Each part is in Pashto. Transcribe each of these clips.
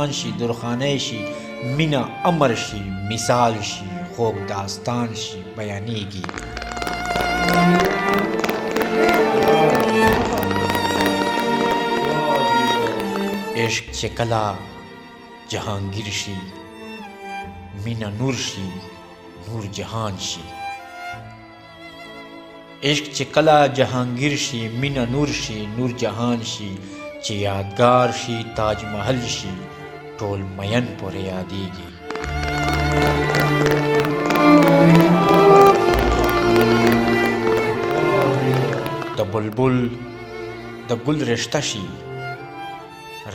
داستان شي درخانۍ شي مینه امر شي مثال شي خوږ داستان شي بیانېږي عشق چې کله جهانگیر شي مینه نور شي نور جهان شي عشق چې کله جهانگیر شي مینه نور شي نور جهان شي چې یادگار شي تاج محل شي ټول مین پورې یادېږي د بلبل د ګل رشته شي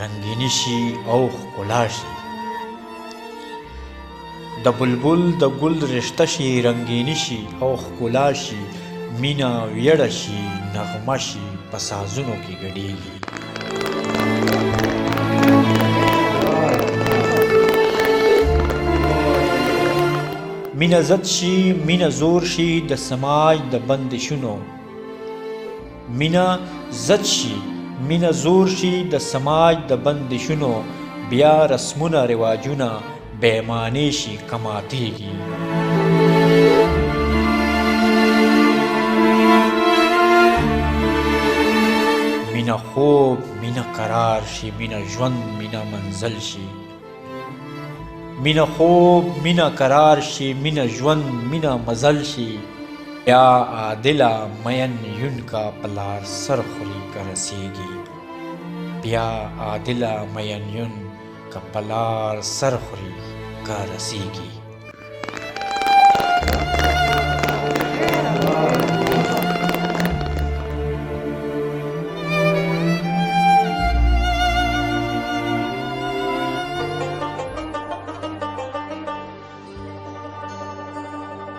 رنگینی شي او ښکلا شي د بلبل د ګل رشته شي رنگینی شي او ښکلا شي مینا ویړه شي نغمه شي په سازونو کې ګډېږي مینا زد شي مینا زور شي د سماج د بندشونو مینا زد شي مینا زور شي د سماج د بندشونو بیا رسمونه رواجونه بېمانې شي کماتېږي مینا خوب مینا قرار شي مینا ژوند مینا منزل شي مینا خوب مینا قرار شي مینا ژوند مینا مزل شي یا عادله مین یون کا پلار سر خوري که رسیږي بیا عادله مین یون کا پلار سر خوري که رسیږي